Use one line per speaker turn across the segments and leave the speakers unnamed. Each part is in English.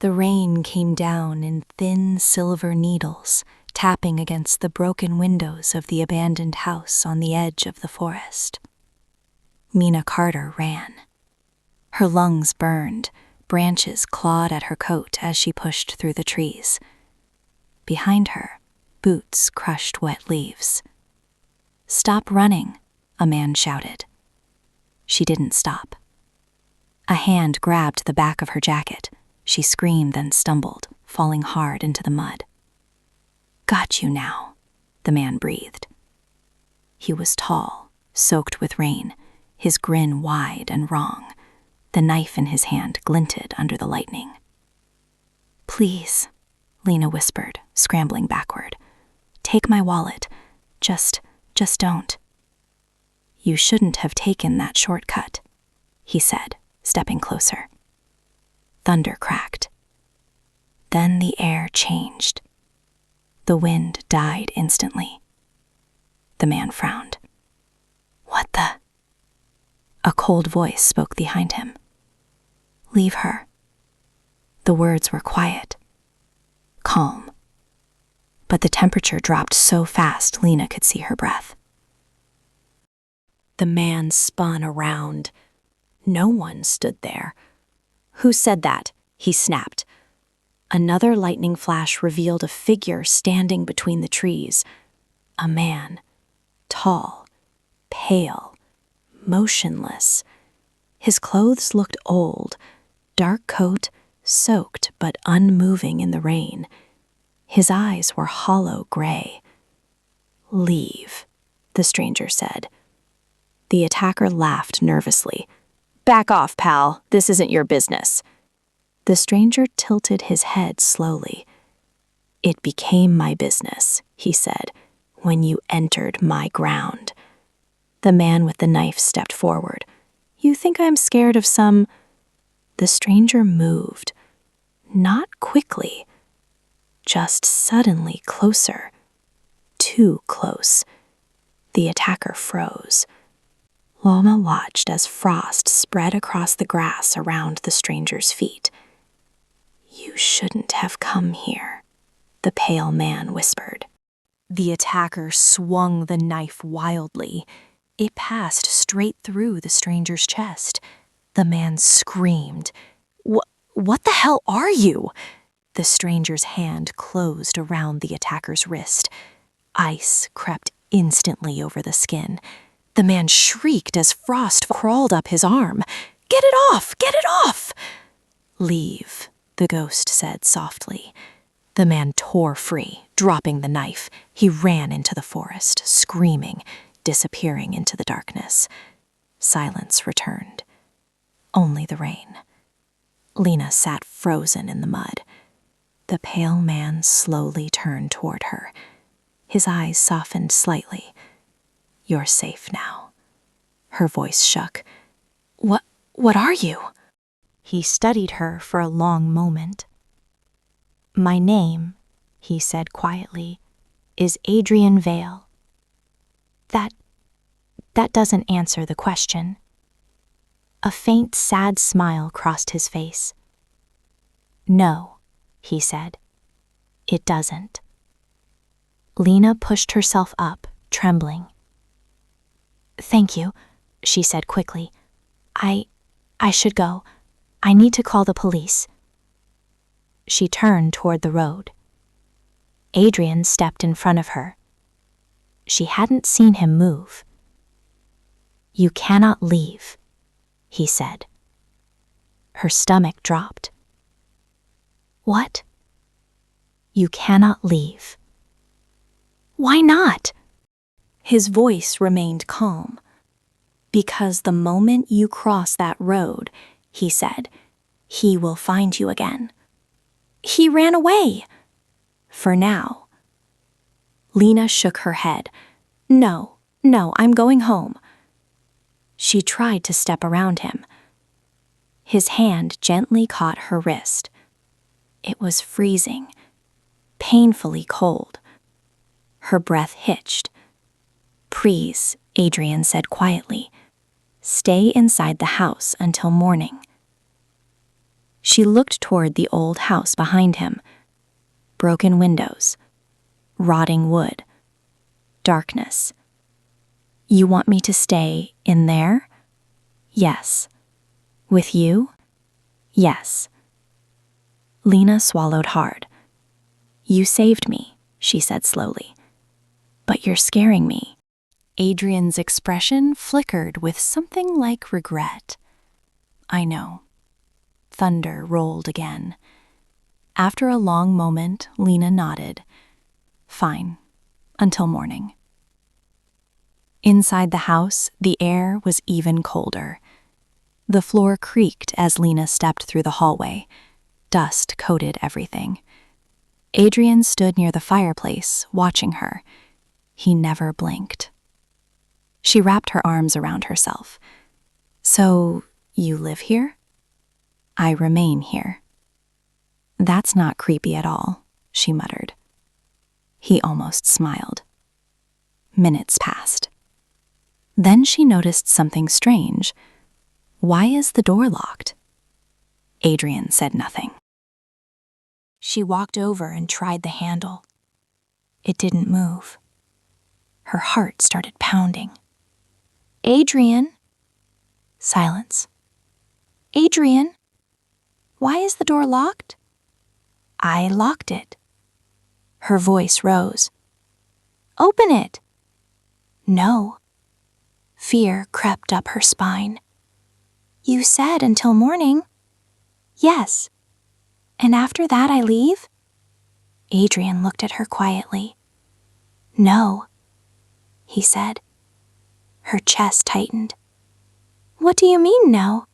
The rain came down in thin silver needles, tapping against the broken windows of the abandoned house on the edge of the forest. Mina Carter ran. Her lungs burned, branches clawed at her coat as she pushed through the trees. Behind her, boots crushed wet leaves. "Stop running," a man shouted. She didn't stop. A hand grabbed the back of her jacket. She screamed and stumbled, falling hard into the mud. "Got you now," the man breathed. He was tall, soaked with rain, his grin wide and wrong. The knife in his hand glinted under the lightning. "Please," Lena whispered, scrambling backward. "Take my wallet. Just don't." "You shouldn't have taken that shortcut," he said, stepping closer. Thunder cracked. Then the air changed. The wind died instantly. The man frowned. "What the?" A cold voice spoke behind him. "Leave her." The words were quiet, calm. But the temperature dropped so fast Lena could see her breath. The man spun around. No one stood there. "Who said that?" he snapped. Another lightning flash revealed a figure standing between the trees. A man, tall, pale, motionless. His clothes looked old, dark coat, soaked but unmoving in the rain. His eyes were hollow gray. "Leave," the stranger said. The attacker laughed nervously. "Back off, pal. This isn't your business." The stranger tilted his head slowly. "It became my business," he said, "when you entered my ground." The man with the knife stepped forward. "You think I'm scared of some—" The stranger moved. Not quickly, just suddenly closer. Too close. The attacker froze. Loma watched as frost spread across the grass around the stranger's feet. "You shouldn't have come here," the pale man whispered. The attacker swung the knife wildly. It passed straight through the stranger's chest. The man screamed. What the hell are you?" The stranger's hand closed around the attacker's wrist. Ice crept instantly over the skin. The man shrieked as frost crawled up his arm. "Get it off! Get it off!" "Leave," the ghost said softly. The man tore free, dropping the knife. He ran into the forest, screaming, disappearing into the darkness. Silence returned. Only the rain. Lena sat frozen in the mud. The pale man slowly turned toward her. His eyes softened slightly. "You're safe now." Her voice shook. What are you?" He studied her for a long moment. "My name," he said quietly, "is Adrian Vale." That doesn't answer the question." A faint, sad smile crossed his face. "No," he said, "it doesn't." Lena pushed herself up, trembling. "Thank you," she said quickly. I should go. I need to call the police." She turned toward the road. Adrian stepped in front of her. She hadn't seen him move. "You cannot leave," he said. Her stomach dropped. "What?" "You cannot leave." "Why not?" His voice remained calm. "Because the moment you cross that road," he said, "he will find you again." "He ran away." "For now." Lena shook her head. No, I'm going home." She tried to step around him. His hand gently caught her wrist. It was freezing, painfully cold. Her breath hitched. "Please," Adrian said quietly, "stay inside the house until morning." She looked toward the old house behind him. Broken windows, rotting wood, darkness. You want me to stay in there? Yes. With you? Yes. Lena swallowed hard. You saved me, she said slowly. But you're scaring me. Adrian's expression flickered with something like regret. I know. Thunder rolled again. After a long moment, Lena nodded. Fine. Until morning. Inside the house, the air was even colder. The floor creaked as Lena stepped through the hallway. Dust coated everything. Adrian stood near the fireplace, watching her. He never blinked. She wrapped her arms around herself. So, you live here? I remain here. That's not creepy at all, she muttered. He almost smiled. Minutes passed. Then she noticed something strange. Why is the door locked? Adrian said nothing. She walked over and tried the handle. It didn't move. Her heart started pounding. Adrian? Silence. Adrian? Why is the door locked? I locked it. Her voice rose. Open it. No. Fear crept up her spine. You said until morning. Yes. And after that I leave? Adrian looked at her quietly. No, he said. Her chest tightened. What do you mean, no?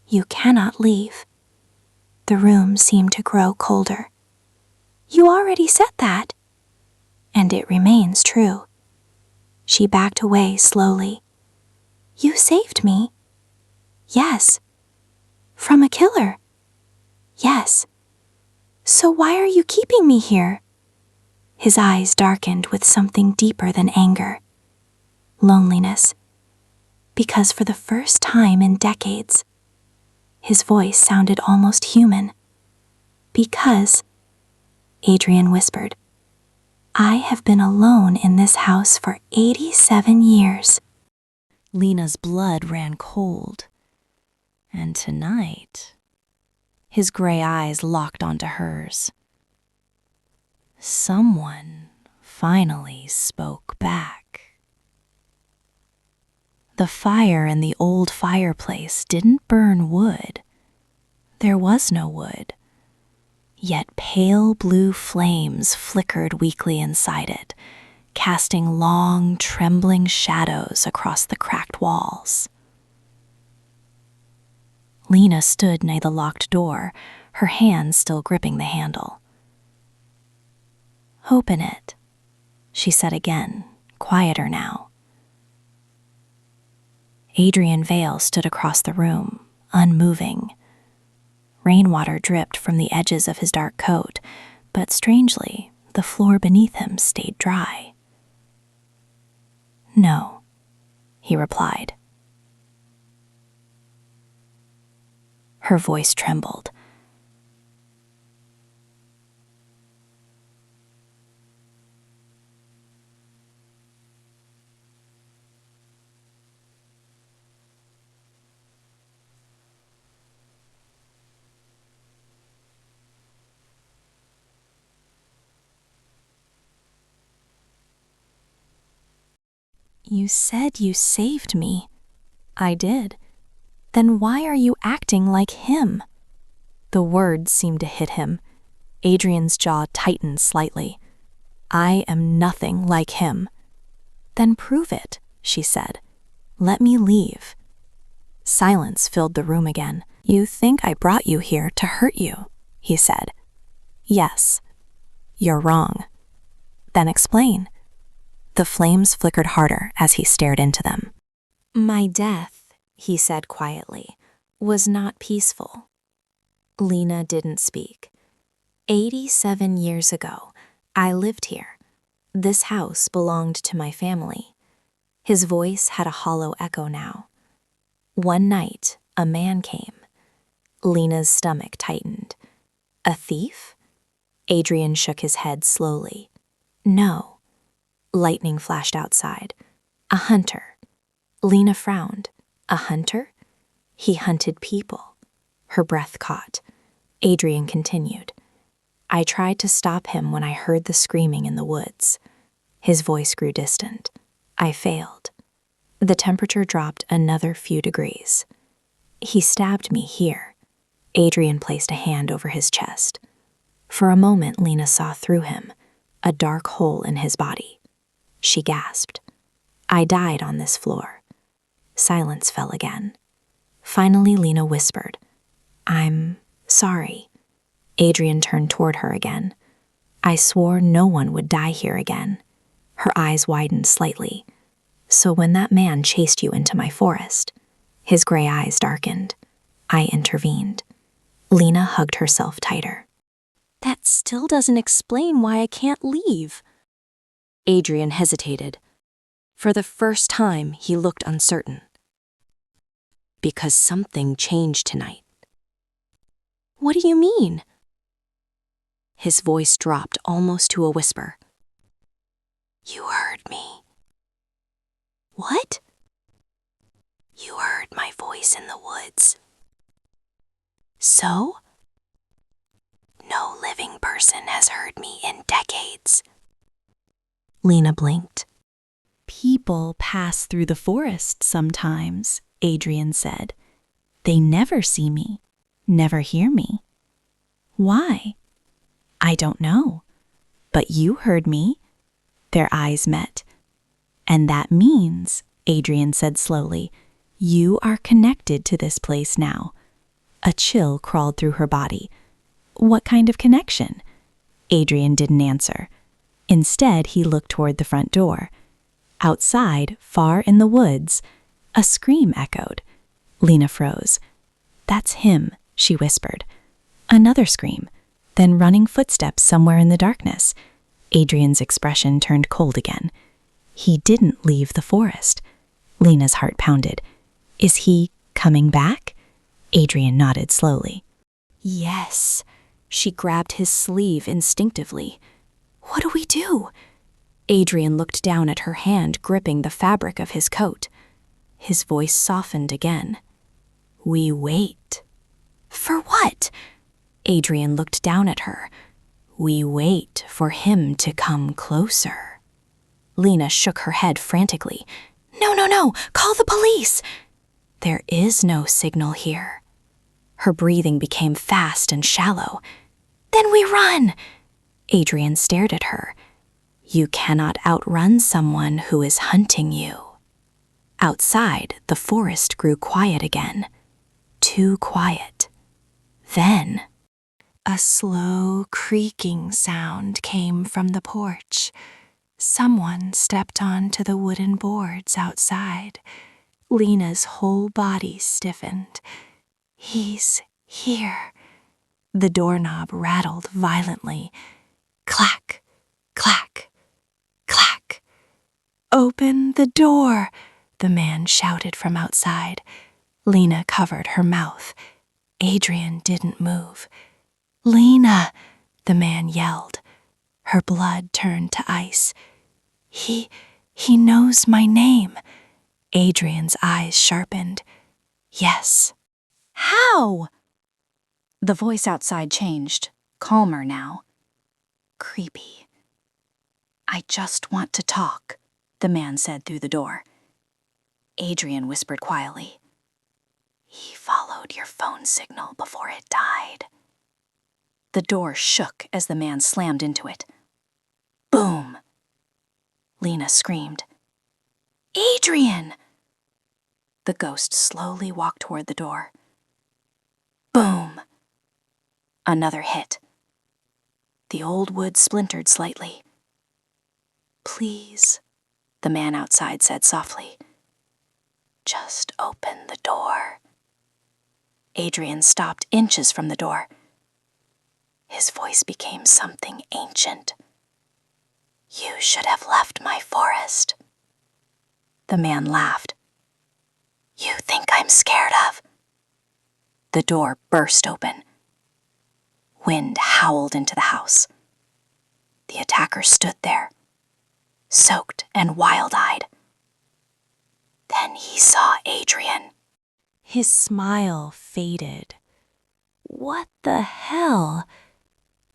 You cannot leave. The room seemed to grow colder. You already said that. And it remains true. She backed away slowly. You saved me. Yes. From a killer. Yes. So why are you keeping me here? His eyes darkened with something deeper than anger. Loneliness. Because for the first time in decades, his voice sounded almost human. Because, Adrian whispered, I have been alone in this house for 87 years. Lena's blood ran cold. And tonight, his gray eyes locked onto hers. Someone finally spoke back. The fire in the old fireplace didn't burn wood. There was no wood. Yet pale blue flames flickered weakly inside it, casting long, trembling shadows across the cracked walls. Lena stood near the locked door, her hand still gripping the handle. Open it, she said again, quieter now. Adrian Vale stood across the room, unmoving. Rainwater dripped from the edges of his dark coat, but strangely, the floor beneath him stayed dry. No, he replied. Her voice trembled. You said you saved me. I did. Then why are you acting like him? The words seemed to hit him. Adrian's jaw tightened slightly. I am nothing like him. Then prove it, she said. Let me leave. Silence filled the room again. You think I brought you here to hurt you, he said. Yes. You're wrong. Then explain. The flames flickered harder as he stared into them. My death, he said quietly, was not peaceful. Lena didn't speak. 87 years ago, I lived here. This house belonged to my family. His voice had a hollow echo now. One night, a man came. Lena's stomach tightened. A thief? Adrian shook his head slowly. No. Lightning flashed outside. A hunter. Lena frowned. A hunter? He hunted people. Her breath caught. Adrian continued. I tried to stop him when I heard the screaming in the woods. His voice grew distant. I failed. The temperature dropped another few degrees. He stabbed me here. Adrian placed a hand over his chest. For a moment, Lena saw through him, a dark hole in his body. She gasped. I died on this floor. Silence fell again. Finally, Lena whispered, I'm sorry. Adrian turned toward her again. I swore no one would die here again. Her eyes widened slightly. So when that man chased you into my forest, his gray eyes darkened. I intervened. Lena hugged herself tighter. That still doesn't explain why I can't leave. Adrian hesitated. For the first time, he looked uncertain. Because something changed tonight. What do you mean? His voice dropped almost to a whisper. You heard me. What? You heard my voice in the woods. So? No living person has heard me in decades. Lena blinked. People pass through the forest sometimes, Adrian said. They never see me, never hear me. Why? I don't know. But you heard me. Their eyes met. And that means, Adrian said slowly, you are connected to this place now. A chill crawled through her body. What kind of connection? Adrian didn't answer. Instead, he looked toward the front door. Outside, far in the woods, a scream echoed. Lena froze. That's him, she whispered. Another scream, then running footsteps somewhere in the darkness. Adrian's expression turned cold again. He didn't leave the forest. Lena's heart pounded. Is he coming back? Adrian nodded slowly. Yes. She grabbed his sleeve instinctively. What do we do? Adrian looked down at her hand gripping the fabric of his coat. His voice softened again. We wait. For what? Adrian looked down at her. We wait for him to come closer. Lena shook her head frantically. No, call the police. There is no signal here. Her breathing became fast and shallow. Then we run. Adrian stared at her. You cannot outrun someone who is hunting you. Outside, the forest grew quiet again. Too quiet. Then, a slow creaking sound came from the porch. Someone stepped onto the wooden boards outside. Lena's whole body stiffened. He's here. The doorknob rattled violently. Clack, clack, clack. Open the door, the man shouted from outside. Lena covered her mouth. Adrian didn't move. Lena, the man yelled. Her blood turned to ice. He knows my name. Adrian's eyes sharpened. Yes. How? The voice outside changed, calmer now. Creepy. I just want to talk, the man said through the door. Adrian whispered quietly. He followed your phone signal before it died. The door shook as the man slammed into it. Boom! Lena screamed. Adrian! The ghost slowly walked toward the door. Boom! Another hit. The old wood splintered slightly. Please, the man outside said softly. Just open the door. Adrian stopped inches from the door. His voice became something ancient. You should have left my forest. The man laughed. You think I'm scared of? The door burst open. Wind howled into the house. The attacker stood there, soaked and wild-eyed. Then he saw Adrian. His smile faded. What the hell?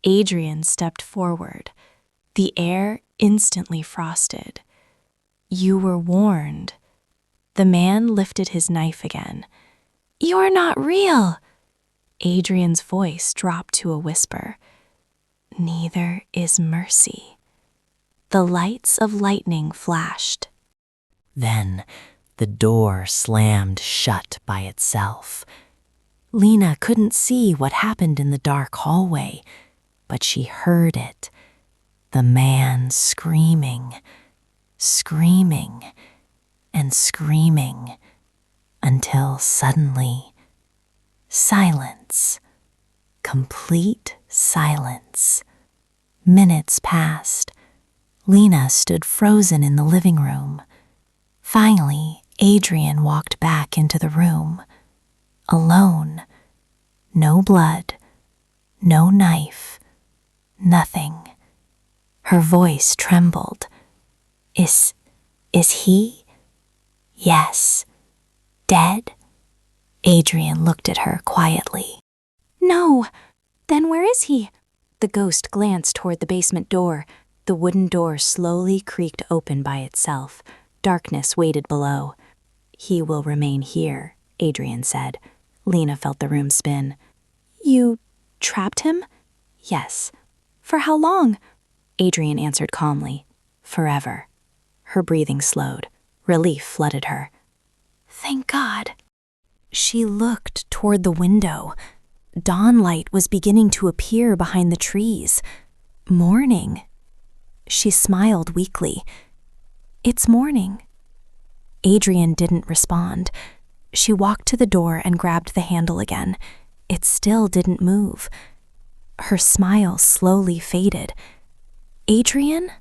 Adrian stepped forward. The air instantly frosted. You were warned. The man lifted his knife again. You're not real. Adrian's voice dropped to a whisper. Neither is mercy. The lights of lightning flashed. Then the door slammed shut by itself. Lena couldn't see what happened in the dark hallway, but she heard it. The man screaming, screaming, and screaming, until suddenly, silence. Complete silence. Minutes passed. Lena stood frozen in the living room. Finally, Adrian walked back into the room. Alone. No blood. No knife. Nothing. Her voice trembled. Is he? Yes. Dead? Adrian looked at her quietly. No. Then where is he? The ghost glanced toward the basement door. The wooden door slowly creaked open by itself. Darkness waited below. He will remain here, Adrian said. Lena felt the room spin. You trapped him? Yes. For how long? Adrian answered calmly. Forever. Her breathing slowed. Relief flooded her. Thank God. She looked toward the window. Dawnlight was beginning to appear behind the trees. Morning. She smiled weakly. It's morning. Adrian didn't respond. She walked to the door and grabbed the handle again. It still didn't move. Her smile slowly faded. Adrian?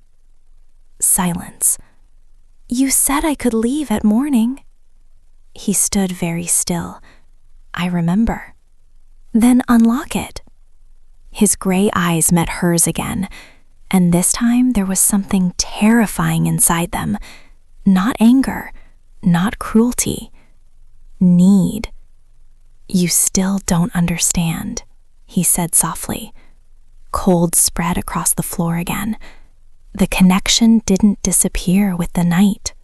Silence. You said I could leave at morning. He stood very still. I remember. Then unlock it. His gray eyes met hers again, and this time there was something terrifying inside them. Not anger, not cruelty. Need. You still don't understand, he said softly. Cold spread across the floor again. The connection didn't disappear with the night.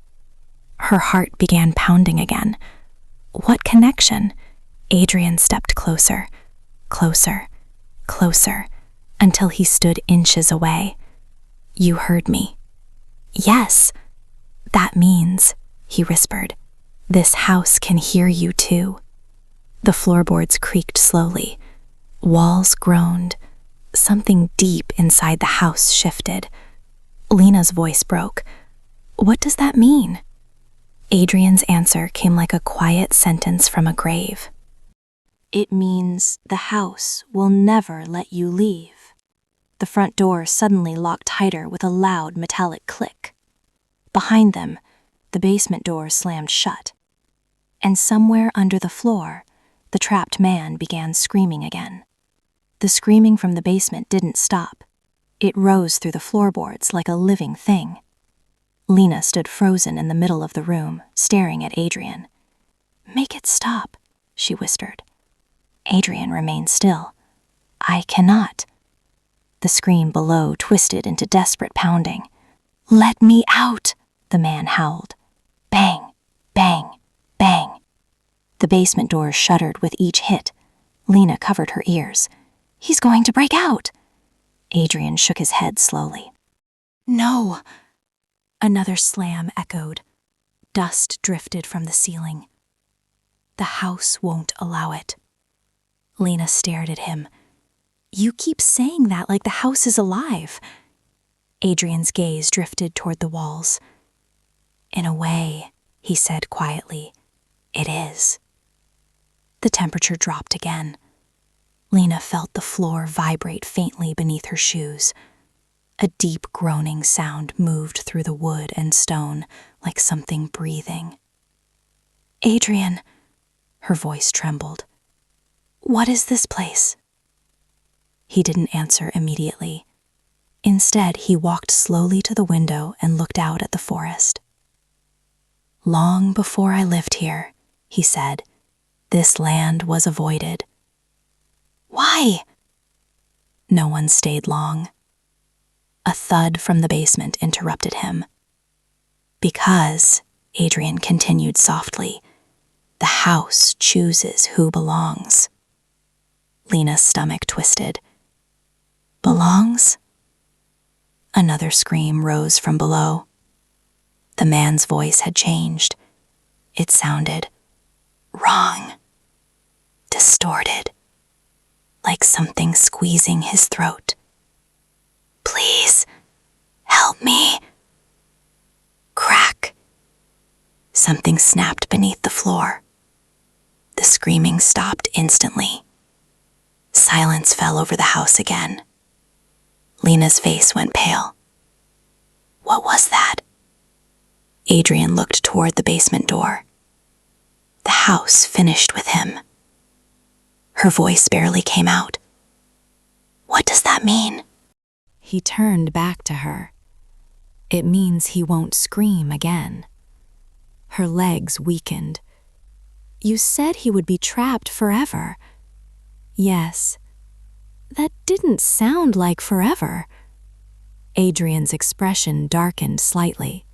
Her heart began pounding again. What connection? Adrian stepped closer, closer, closer, until he stood inches away. You heard me. Yes. That means, he whispered, this house can hear you too. The floorboards creaked slowly. Walls groaned. Something deep inside the house shifted. Lena's voice broke. What does that mean? Adrian's answer came like a quiet sentence from a grave. It means the house will never let you leave. The front door suddenly locked tighter with a loud metallic click. Behind them, the basement door slammed shut. And somewhere under the floor, the trapped man began screaming again. The screaming from the basement didn't stop. It rose through the floorboards like a living thing. Lena stood frozen in the middle of the room, staring at Adrian. Make it stop, she whispered. Adrian remained still. I cannot. The scream below twisted into desperate pounding. Let me out, the man howled. Bang, bang, bang. The basement doors shuddered with each hit. Lena covered her ears. He's going to break out. Adrian shook his head slowly. No. Another slam echoed. Dust drifted from the ceiling. The house won't allow it. Lena stared at him. You keep saying that like the house is alive. Adrian's gaze drifted toward the walls. In a way, he said quietly, it is. The temperature dropped again. Lena felt the floor vibrate faintly beneath her shoes. A deep groaning sound moved through the wood and stone like something breathing. Adrian, her voice trembled. What is this place? He didn't answer immediately. Instead, he walked slowly to the window and looked out at the forest. Long before I lived here, he said, this land was avoided. Why? No one stayed long. A thud from the basement interrupted him. Because, Adrian continued softly, the house chooses who belongs. Lena's stomach twisted. Belongs? Another scream rose from below. The man's voice had changed. It sounded wrong, distorted, like something squeezing his throat. Please, help me. Crack. Something snapped beneath the floor. The screaming stopped instantly. Silence fell over the house again. Lena's face went pale. What was that? Adrian looked toward the basement door. The house finished with him. Her voice barely came out. What does that mean? He turned back to her. It means he won't scream again. Her legs weakened. You said he would be trapped forever. Yes. That didn't sound like forever. Adrian's expression darkened slightly.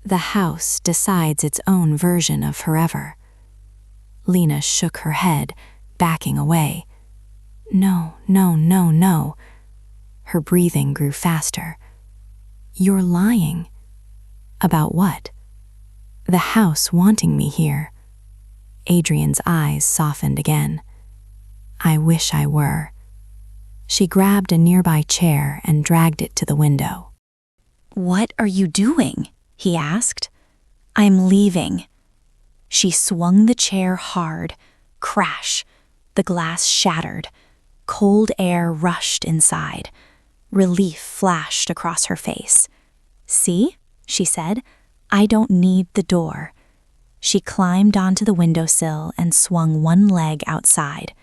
The house decides its own version of forever. Lena shook her head, backing away. No, no, no, no. Her breathing grew faster. You're lying. About what? The house wanting me here. Adrian's eyes softened again. I wish I were. She grabbed a nearby chair and dragged it to the window. What are you doing? He asked. I'm leaving. She swung the chair hard. Crash. The glass shattered. Cold air rushed inside. Relief flashed across her face. See, she said, I don't need the door. She climbed onto the windowsill and swung one leg outside.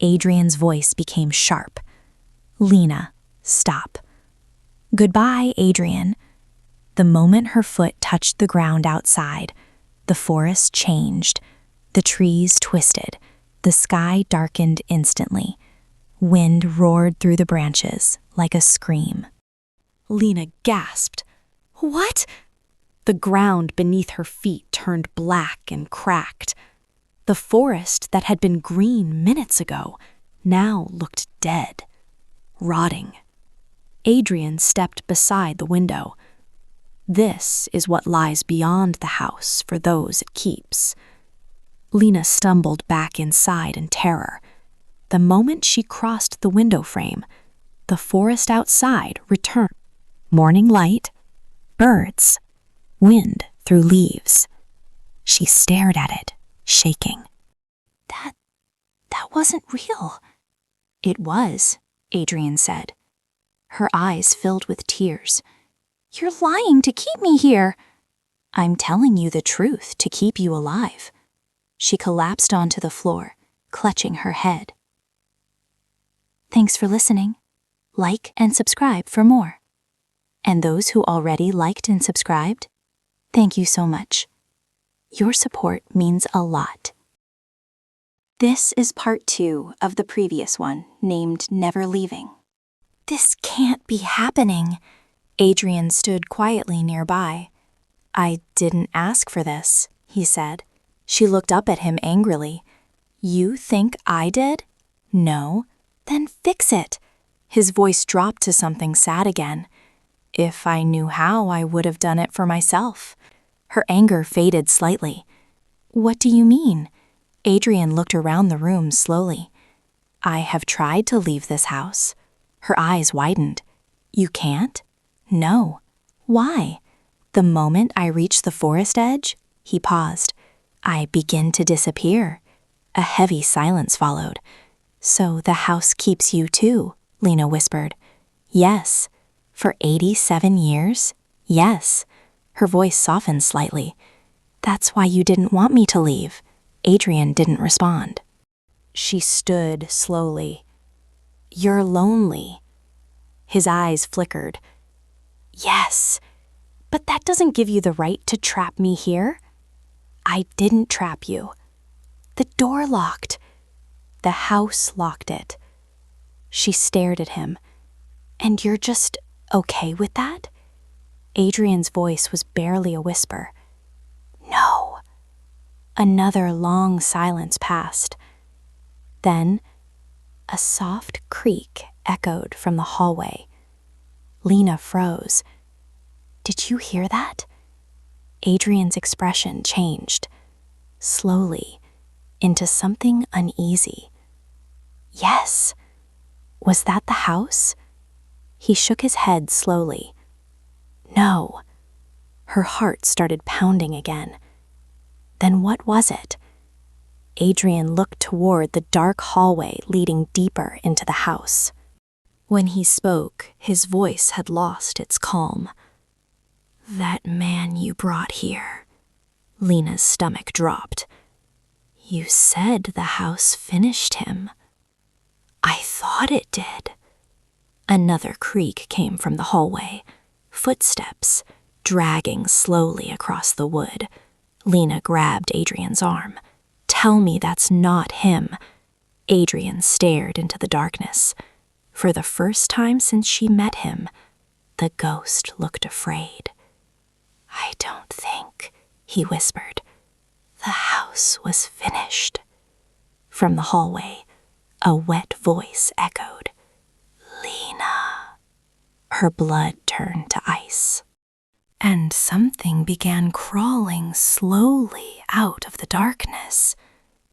Adrian's voice became sharp. Lena, stop. Goodbye, Adrian. The moment her foot touched the ground outside, the forest changed. The trees twisted. The sky darkened instantly. Wind roared through the branches like a scream. Lena gasped. What? The ground beneath her feet turned black and cracked. The forest that had been green minutes ago now looked dead, rotting. Adrian stepped beside the window. This is what lies beyond the house for those it keeps. Lena stumbled back inside in terror. The moment she crossed the window frame, the forest outside returned. Morning light, birds, wind through leaves. She stared at it, shaking. That wasn't real. It was, Adrian said. Her eyes filled with tears. You're lying to keep me here. I'm telling you the truth to keep you alive. She collapsed onto the floor, clutching her head. Thanks for listening. Like and subscribe for more. And those who already liked and subscribed, thank you so much. Your support means a lot. This is part 2 of the previous one, named Never Leaving. This can't be happening. Adrian stood quietly nearby. I didn't ask for this, he said. She looked up at him angrily. You think I did? No. Then fix it. His voice dropped to something sad again. If I knew how, I would have done it for myself. Her anger faded slightly. What do you mean? Adrian looked around the room slowly. I have tried to leave this house. Her eyes widened. You can't? No. Why? The moment I reach the forest edge, he paused. I begin to disappear. A heavy silence followed. So the house keeps you too, Lena whispered. Yes. For 87 years? Yes. Her voice softened slightly. That's why you didn't want me to leave. Adrian didn't respond. She stood slowly. "You're lonely." His eyes flickered. "Yes, but that doesn't give you the right to trap me here." "I didn't trap you. The door locked. The house locked it." She stared at him. "And you're just okay with that?" Adrian's voice was barely a whisper. "No." Another long silence passed. Then a soft creak echoed from the hallway. Lena froze. "Did you hear that?" Adrian's expression changed, slowly, into something uneasy. "Yes. Was that the house?" He shook his head slowly. "No." Her heart started pounding again. Then what was it? Adrian looked toward the dark hallway leading deeper into the house. When he spoke, his voice had lost its calm. "That man you brought here." Lena's stomach dropped. "You said the house finished him." "I thought it did." Another creak came from the hallway. Footsteps, dragging slowly across the wood. Lena grabbed Adrian's arm. "Tell me that's not him." Adrian stared into the darkness. For the first time since she met him, the ghost looked afraid. "I don't think," he whispered. "The house was finished." From the hallway, a wet voice echoed. "Lena." Her blood turned to ice. And something began crawling slowly out of the darkness.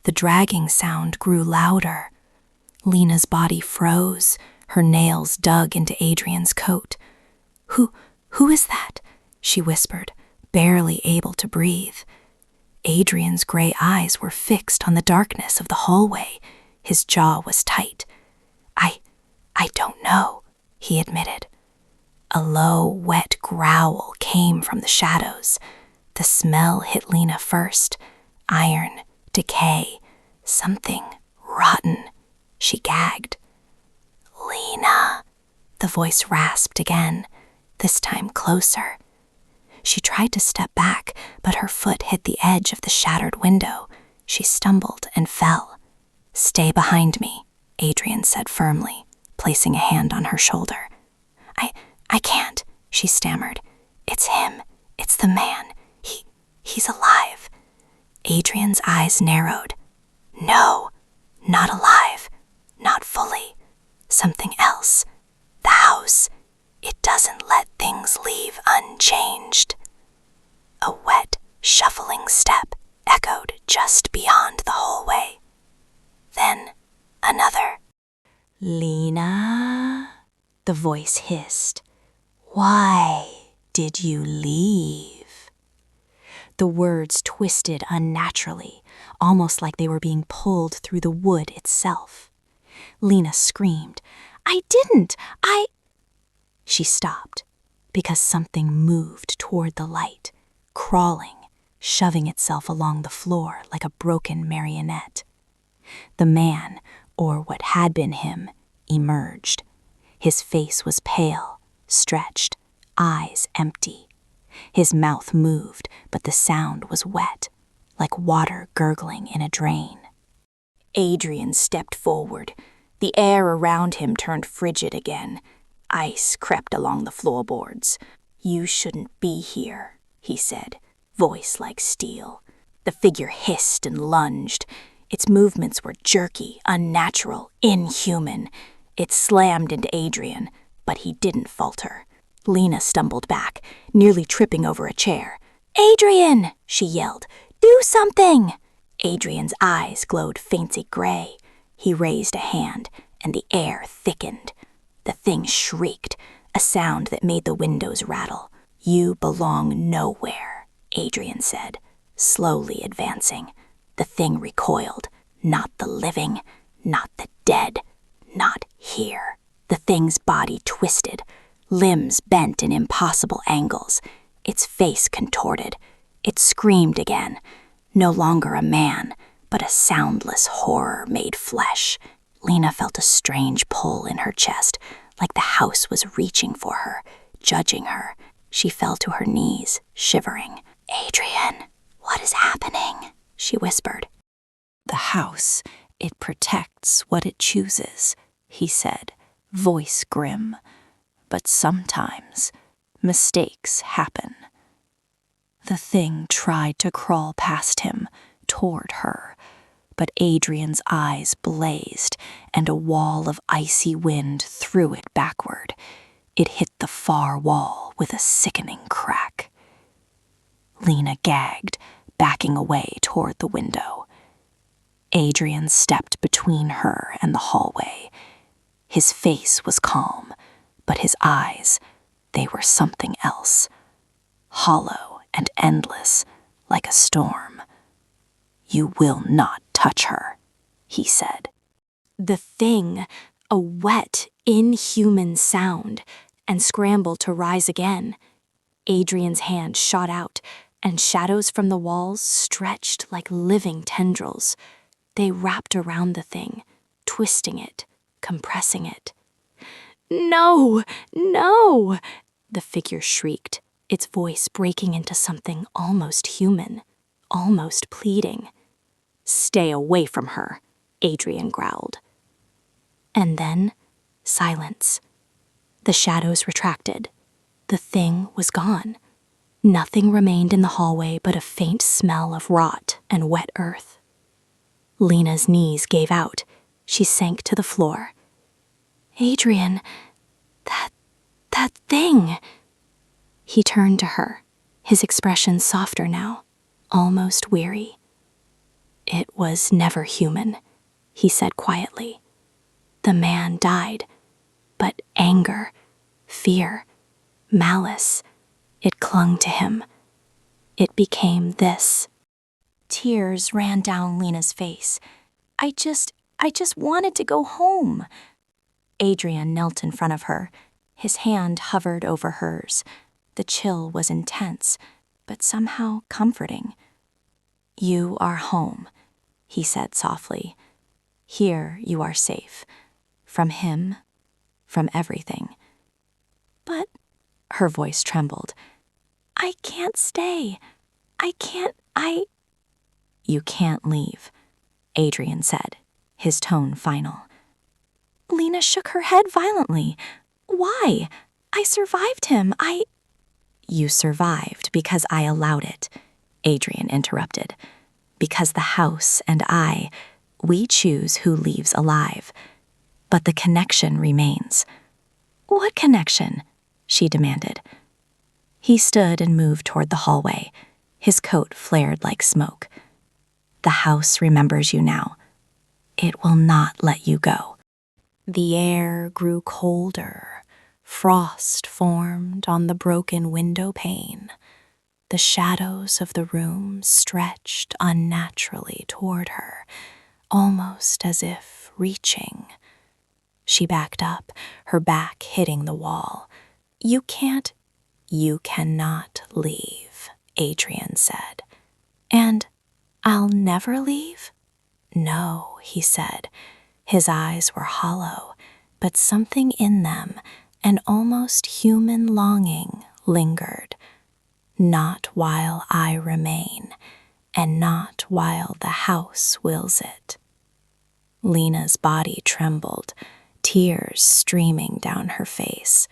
The dragging sound grew louder. Lena's body froze, her nails dug into Adrian's coat. Who is that?" she whispered, barely able to breathe. Adrian's gray eyes were fixed on the darkness of the hallway. His jaw was tight. I don't know," he admitted. A low, wet growl came from the shadows. The smell hit Lena first. Iron, decay, something rotten. She gagged. "Lena," the voice rasped again, this time closer. She tried to step back, but her foot hit the edge of the shattered window. She stumbled and fell. "Stay behind me," Adrian said firmly, placing a hand on her shoulder. I can't," she stammered. "It's him. It's the man. He's alive." Adrian's eyes narrowed. "No, not alive. Not fully. Something else. The house. It doesn't let things leave unchanged." A wet, shuffling step echoed just beyond the hallway. Then another. "Lena," the voice hissed. "Why did you leave?" The words twisted unnaturally, almost like they were being pulled through the wood itself. Lena screamed. "I didn't! She stopped, because something moved toward the light, crawling, shoving itself along the floor like a broken marionette. The man, or what had been him, emerged. His face was pale, stretched, eyes empty. His mouth moved, but the sound was wet, like water gurgling in a drain. Adrian stepped forward. The air around him turned frigid again. Ice crept along the floorboards. "You shouldn't be here," he said, voice like steel. The figure hissed and lunged. Its movements were jerky, unnatural, inhuman. It slammed into Adrian, but he didn't falter. Lena stumbled back, nearly tripping over a chair. "Adrian!" she yelled. "Do something!" Adrian's eyes glowed faintly gray. He raised a hand, and the air thickened. The thing shrieked, a sound that made the windows rattle. "You belong nowhere," Adrian said, slowly advancing. The thing recoiled. Not the living, not the dead, not here. The thing's body twisted, limbs bent in impossible angles, its face contorted. It screamed again, no longer a man, but a soundless horror made flesh. Lena felt a strange pull in her chest, like the house was reaching for her, judging her. She fell to her knees, shivering. "Adrian, what is happening?" she whispered. "The house, it protects what it chooses," he said, voice grim. "But sometimes mistakes happen." The thing tried to crawl past him, toward her, but Adrian's eyes blazed, and a wall of icy wind threw it backward. It hit the far wall with a sickening crack. Lena gagged, backing away toward the window. Adrian stepped between her and the hallway. His face was calm, but his eyes, they were something else. Hollow and endless, like a storm. "You will not touch her," he said. The thing, a wet, inhuman sound, and scrambled to rise again. Adrian's hand shot out, and shadows from the walls stretched like living tendrils. They wrapped around the thing, twisting it, compressing it. "No, no!" the figure shrieked, its voice breaking into something almost human, almost pleading. "Stay away from her," Adrian growled. And then, silence. The shadows retracted. The thing was gone. Nothing remained in the hallway but a faint smell of rot and wet earth. Lena's knees gave out. She sank to the floor. "Adrian, that thing." He turned to her, his expression softer now, almost weary. "It was never human," he said quietly. "The man died, but anger, fear, malice, it clung to him. It became this." Tears ran down Lena's face. I just wanted to go home." Adrian knelt in front of her. His hand hovered over hers. The chill was intense, but somehow comforting. "You are home," he said softly. "Here you are safe. From him, from everything." "But," her voice trembled, "I can't stay. You can't leave," Adrian said, his tone final. Lena shook her head violently. "Why? I survived him. You survived because I allowed it," Adrian interrupted. "Because the house and we choose who leaves alive. But the connection remains." "What connection?" she demanded. He stood and moved toward the hallway. His coat flared like smoke. "The house remembers you now. It will not let you go." The air grew colder. Frost formed on the broken window pane. The shadows of the room stretched unnaturally toward her, almost as if reaching. She backed up, her back hitting the wall. You cannot leave," Adrian said. "And I'll never leave?" "No," he said. His eyes were hollow, but something in them, an almost human longing, lingered. "Not while I remain, and not while the house wills it." Lena's body trembled, tears streaming down her face.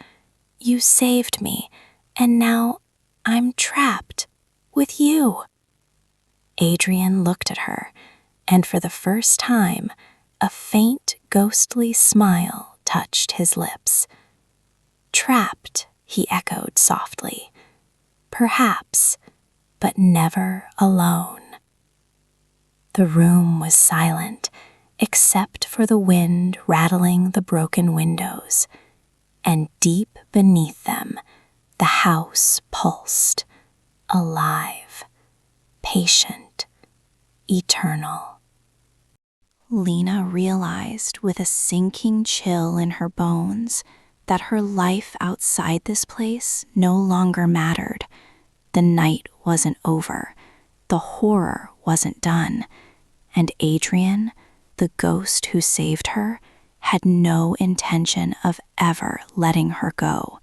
"You saved me, and now I'm trapped with you." Adrian looked at her, and for the first time, a faint, ghostly smile touched his lips. "Trapped," he echoed softly. "Perhaps, but never alone." The room was silent, except for the wind rattling the broken windows, and deep beneath them, the house pulsed, alive, patient, eternal. Lena realized with a sinking chill in her bones that her life outside this place no longer mattered. The night wasn't over, the horror wasn't done, and Adrian, the ghost who saved her, had no intention of ever letting her go.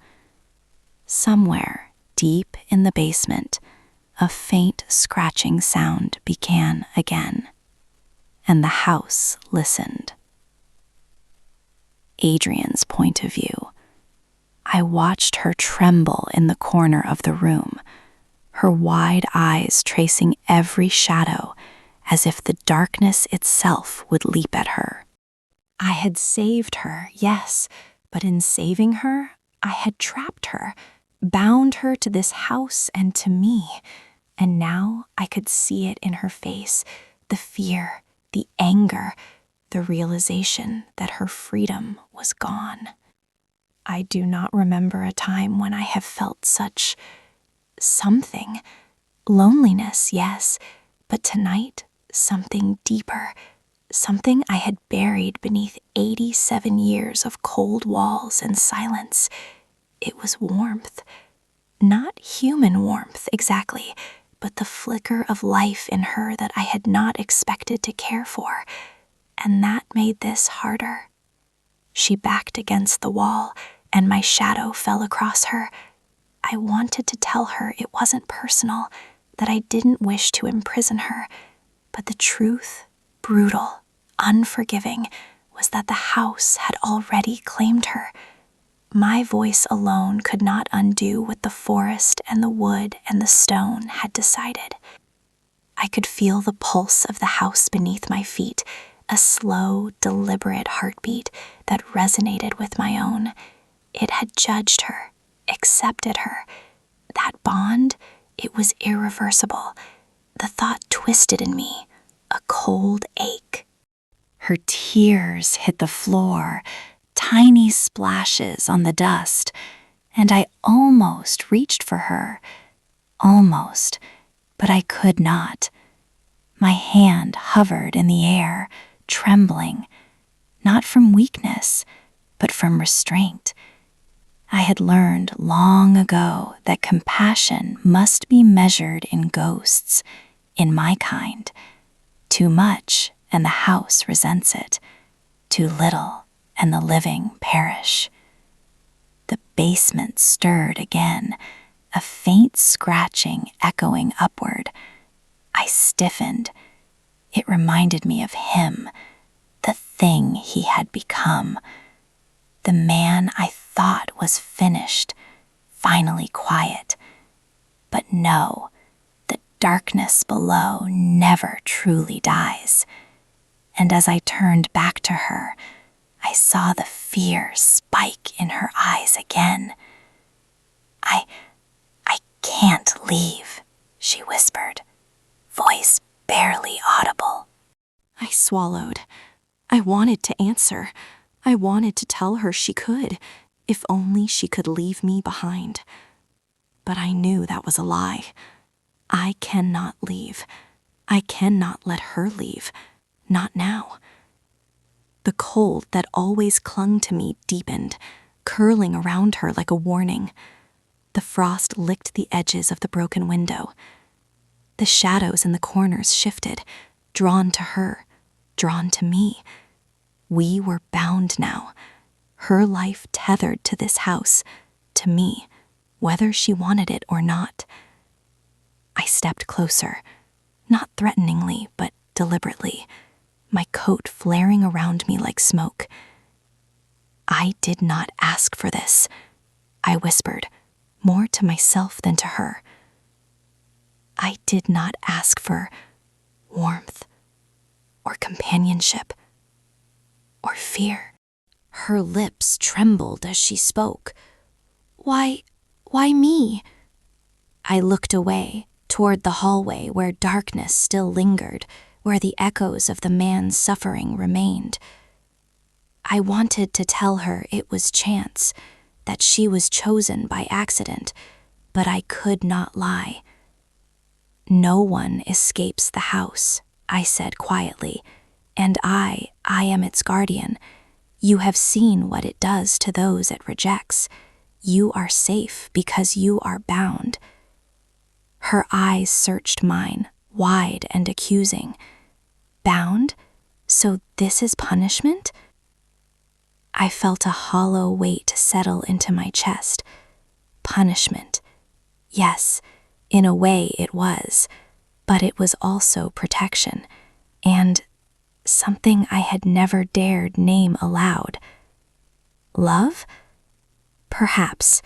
Somewhere deep in the basement, a faint scratching sound began again, and the house listened. Adrian's point of view. I watched her tremble in the corner of the room, her wide eyes tracing every shadow as if the darkness itself would leap at her. I had saved her, yes, but in saving her, I had trapped her, bound her to this house and to me, and now I could see it in her face, the fear, the anger, the realization that her freedom was gone. I do not remember a time when I have felt such something. Loneliness, yes, but tonight, something deeper, something I had buried beneath 87 years of cold walls and silence. It was warmth. Not human warmth, exactly, but the flicker of life in her that I had not expected to care for, and that made this harder. She backed against the wall, and my shadow fell across her. I wanted to tell her it wasn't personal, that I didn't wish to imprison her, but the truth, brutal, unforgiving, was that the house had already claimed her. My voice alone could not undo what the forest and the wood and the stone had decided. I could feel the pulse of the house beneath my feet, a slow, deliberate heartbeat that resonated with my own. It had judged her, accepted her. That bond, it was irreversible. The thought twisted in me, a cold ache. Her tears hit the floor, tiny splashes on the dust, and I almost reached for her. Almost, but I could not. My hand hovered in the air, trembling, not from weakness, but from restraint. I had learned long ago that compassion must be measured in ghosts, in my kind. Too much, and the house resents it. Too little, and the living perish. The basement stirred again, a faint scratching echoing upward. I stiffened. It reminded me of him, the thing he had become. The man I thought was finished, finally quiet. But no, the darkness below never truly dies. And as I turned back to her, I saw the fear spike in her eyes again. I can't leave, she whispered, voice barely audible. I swallowed. I wanted to answer. I wanted to tell her she could, if only she could leave me behind. But I knew that was a lie. I cannot leave. I cannot let her leave. Not now. The cold that always clung to me deepened, curling around her like a warning. The frost licked the edges of the broken window. The shadows in the corners shifted, drawn to her, drawn to me. We were bound now, her life tethered to this house, to me, whether she wanted it or not. I stepped closer, not threateningly, but deliberately, my coat flaring around me like smoke. I did not ask for this, I whispered, more to myself than to her. I did not ask for warmth, or companionship, or fear. Her lips trembled as she spoke. Why me? I looked away, toward the hallway where darkness still lingered, where the echoes of the man's suffering remained. I wanted to tell her it was chance, that she was chosen by accident, but I could not lie. No one escapes the house, I said quietly, and I am its guardian. You have seen what it does to those it rejects. You are safe because you are bound. Her eyes searched mine, wide and accusing. Bound? So this is punishment? I felt a hollow weight settle into my chest. Punishment. Yes, in a way it was, but it was also protection, and something I had never dared name aloud. Love? Perhaps.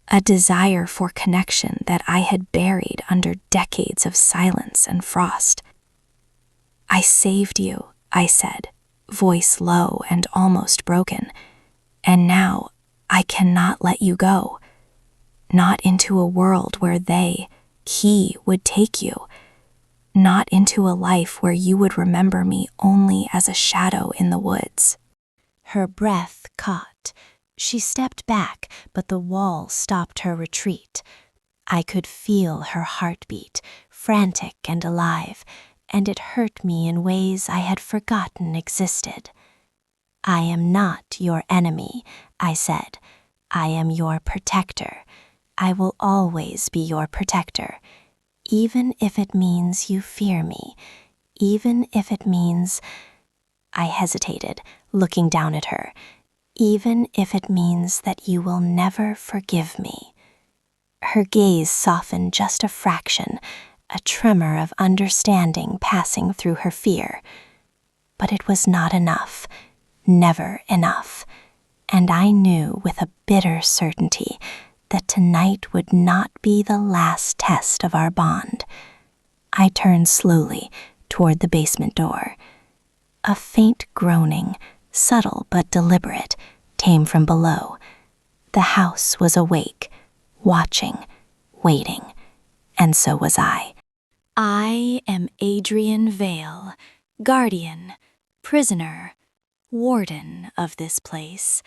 A desire for connection that I had buried under decades of silence and frost. I saved you, I said, voice low and almost broken, and now I cannot let you go. Not into a world where he would take you. Not into a life where you would remember me only as a shadow in the woods. Her breath caught. She stepped back, but the wall stopped her retreat. I could feel her heartbeat, frantic and alive, and it hurt me in ways I had forgotten existed. I am not your enemy, I said. I am your protector. I will always be your protector, even if it means you fear me, even if it means... I hesitated, looking down at her. Even if it means that you will never forgive me. Her gaze softened just a fraction, a tremor of understanding passing through her fear. But it was not enough, never enough, and I knew with a bitter certainty that tonight would not be the last test of our bond. I turned slowly toward the basement door. A faint groaning, subtle but deliberate, came from below. The house was awake, watching, waiting, and so was I. I am Adrian Vale, guardian, prisoner, warden of this place,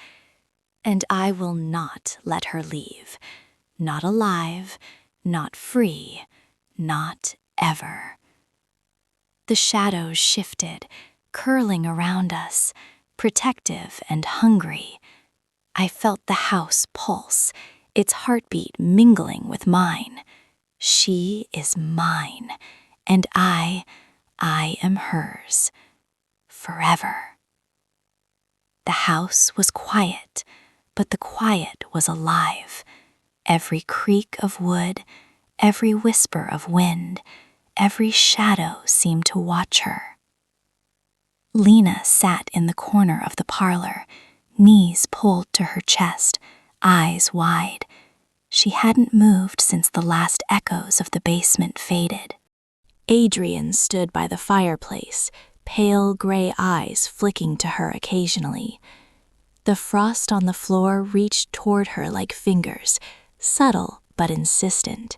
and I will not let her leave. Not alive, not free, not ever. The shadows shifted, curling around us, protective and hungry. I felt the house pulse, its heartbeat mingling with mine. She is mine, and I am hers. Forever. The house was quiet, but the quiet was alive. Every creak of wood, every whisper of wind, every shadow seemed to watch her. Lena sat in the corner of the parlor, knees pulled to her chest, eyes wide. She hadn't moved since the last echoes of the basement faded. Adrian stood by the fireplace, pale gray eyes flicking to her occasionally. The frost on the floor reached toward her like fingers, subtle but insistent.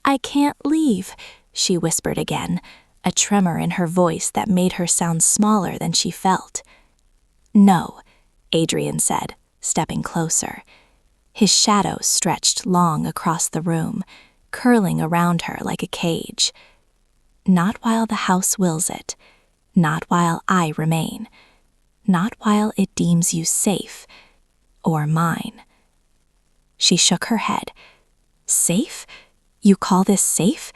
"I can't leave," she whispered again, a tremor in her voice that made her sound smaller than she felt. "No," Adrian said, stepping closer. His shadow stretched long across the room, curling around her like a cage. "Not while the house wills it. Not while I remain. Not while it deems you safe, or mine." She shook her head. "Safe? You call this safe?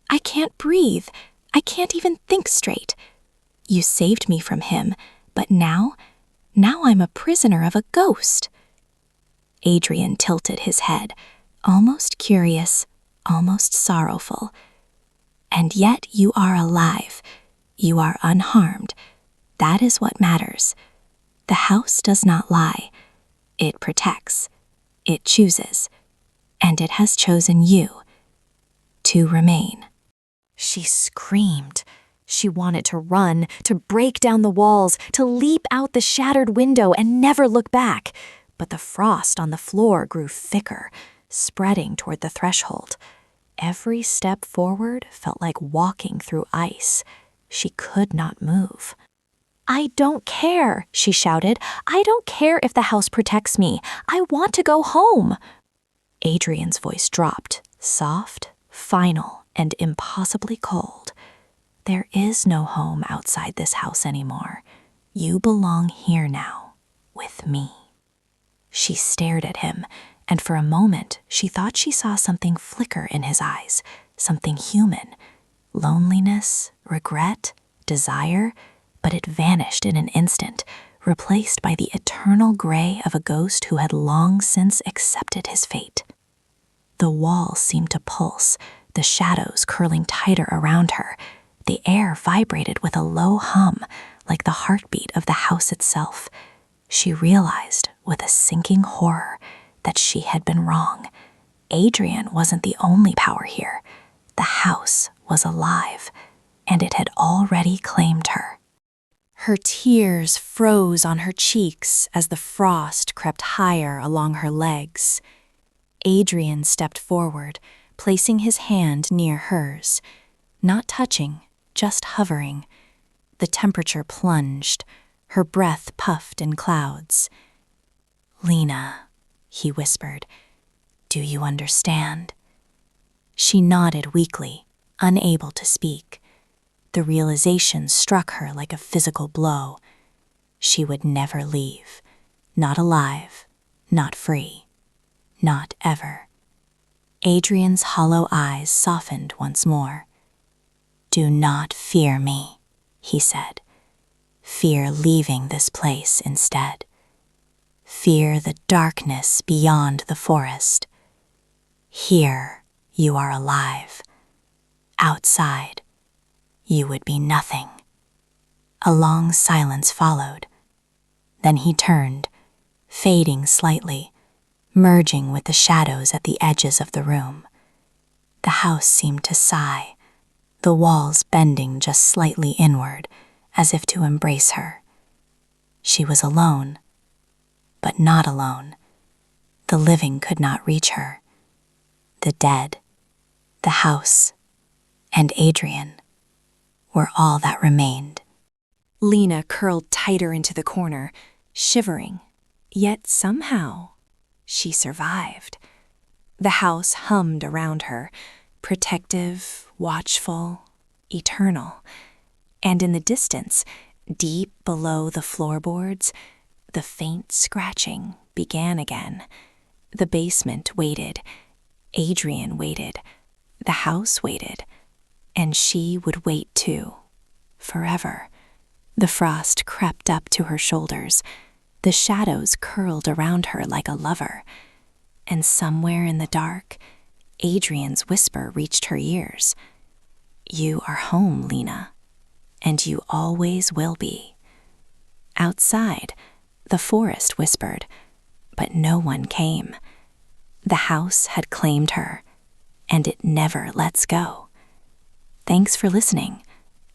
I can't breathe. I can't even think straight. You saved me from him, but now I'm a prisoner of a ghost." Adrian tilted his head, almost curious, almost sorrowful. "And yet you are alive. You are unharmed. That is what matters. The house does not lie. It protects. It chooses. And it has chosen you to remain." She screamed. She wanted to run, to break down the walls, to leap out the shattered window and never look back. But the frost on the floor grew thicker, spreading toward the threshold. Every step forward felt like walking through ice. She could not move. "I don't care," she shouted. "I don't care if the house protects me. I want to go home." Adrian's voice dropped, soft, final, and impossibly cold. "There is no home outside this house anymore. You belong here now, with me." She stared at him, and for a moment she thought she saw something flicker in his eyes, something human. Loneliness, regret, desire, but it vanished in an instant, replaced by the eternal gray of a ghost who had long since accepted his fate. The walls seemed to pulse, the shadows curling tighter around her. The air vibrated with a low hum, like the heartbeat of the house itself. She realized, with a sinking horror, that she had been wrong. Adrian wasn't the only power here. The house was alive, and it had already claimed her. Her tears froze on her cheeks as the frost crept higher along her legs. Adrian stepped forward, placing his hand near hers. Not touching, just hovering. The temperature plunged, her breath puffed in clouds. "Lena," he whispered, "do you understand?" She nodded weakly, unable to speak. The realization struck her like a physical blow. She would never leave, not alive, not free, not ever. Adrian's hollow eyes softened once more. "Do not fear me," he said. "Fear leaving this place instead. Fear the darkness beyond the forest. Here you are alive. Outside, you would be nothing." A long silence followed. Then he turned, fading slightly, merging with the shadows at the edges of the room. The house seemed to sigh, the walls bending just slightly inward, as if to embrace her. She was alone, but not alone. The living could not reach her. The dead, the house, and Adrian were all that remained. Lena curled tighter into the corner, shivering, yet somehow she survived. The house hummed around her, protective, watchful, eternal. And in the distance, deep below the floorboards, the faint scratching began again. The basement waited. Adrian waited. The house waited. And she would wait too, forever. The frost crept up to her shoulders. The shadows curled around her like a lover. And somewhere in the dark, Adrian's whisper reached her ears. "You are home, Lena, and you always will be." Outside, the forest whispered, but no one came. The house had claimed her, and it never lets go. Thanks for listening.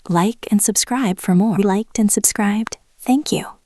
Like and subscribe for more. Liked and subscribed? Thank you.